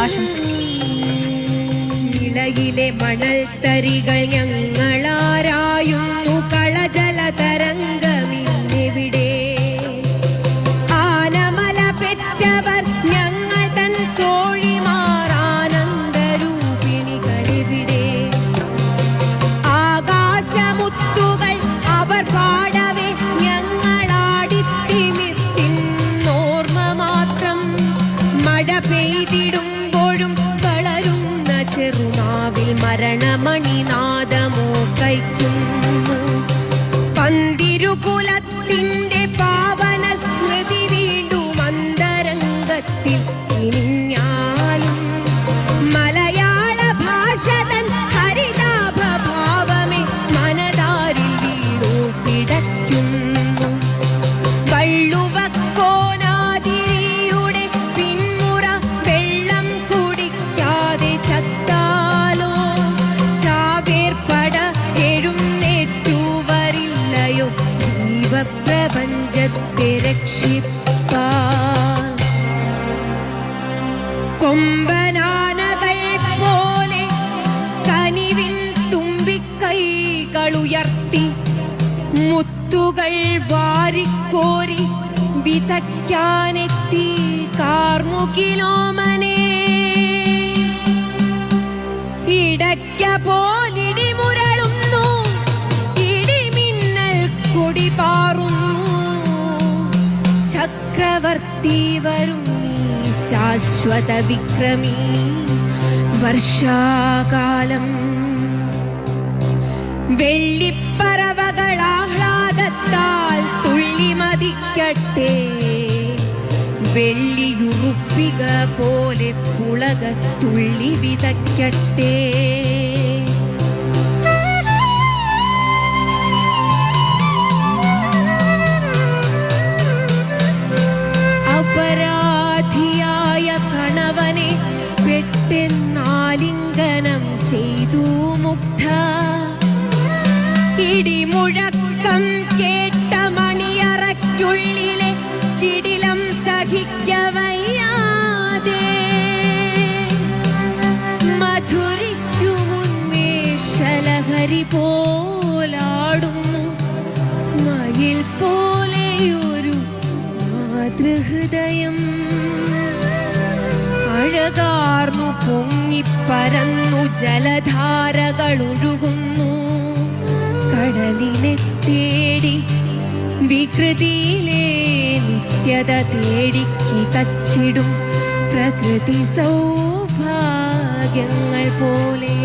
ആശംസിക്കുന്നു. ഇളയിലെ മണൽ തരികൾ ഞങ്ങളാരായുന്നു, കളജല തരംഗമിന്നെവിടെ. ആനമല പെറ്റവർ ഞങ്ങൾ തൻ തോഴിമാറാനന്ദരൂപിണികളെവിടെ. ആകാശമുത്തുകൾ അവർ പാടവേ ഞങ്ങളാടിത്തിമിർത്തിന്നോർമ്മ മാത്രം. മഴ പെയ്തിടുമ്പോഴും വളരുന്ന ചെറുനാവിൽ മരണമണിനാദമോ കൈക്കുന്നു. പന്തിരുകുലത്തിന്റെ പാവന സ്മൃതി വീണ്ടും അന്തരംഗത്തിൽ ഇനിഞ്ഞാലും മലയാള ഭാഷ തൻ ഹരിതാഭഭാവമേ മനതാരിൽ വീണു പിടയ്ക്കുന്നു. വള്ളുവക്കോനാതിരിയുടെ പിന്മുറ വെള്ളം കുടിക്കാതെ ചത്താലോ, ചാവേർപ്പട എഴുന്നേറ്റുവരില്ലയോ ജീവപ്രപഞ്ചത്തെ രക്ഷിപ്പാൻ. കൊമ്പനാനകൾ പോലെ കനിവിൻ തുമ്പിക്കൈകളുയർത്തി മുത്തുകൾ വാരിക്കോരി വിതയ്ക്കാനെത്തി കാർമുകിലോമനെ. ഇടയ്ക്ക പോലിടിമുരളുന്നു, ഇടിമിന്നൽ കൊടി പാറുന്നു. ചക്രവർത്തി വരുന്നീ ശാശ്വത വിക്രമീ വർഷാകാലം. വെള്ളിപ്പറവകൾ ആഹ്ലാദത്താൽ തുള്ളി മതിക്കട്ടെ, വെള്ളിയുറുപ്പിക പോലെ പുളക തുള്ളി വിതയ്ക്കട്ടെ. അപരാധിയായ കണവനെ പെട്ടെന്നാലിംഗനം ചെയ്തു മുഗ്ധ. ഇടിമുഴക്കം കേട്ട മണിയറയ്ക്കുള്ളിലെ കിടിലം സഹിക്കവയ്യാതെ മധുരിക്കുമുന്മേഷലഹരി പോലാടുന്നു മയിൽ പോലെയൊരു മാതൃഹൃദയം. അഴകാർന്നു പൊങ്ങിപ്പരന്നു ജലധാരകളൊഴുകുന്നു കടലിനെ തേടി. വികൃതിയിലെ നിത്യത തേടിക്കിതച്ചിടും പ്രകൃതി സൗഭാഗ്യങ്ങൾ പോലെ.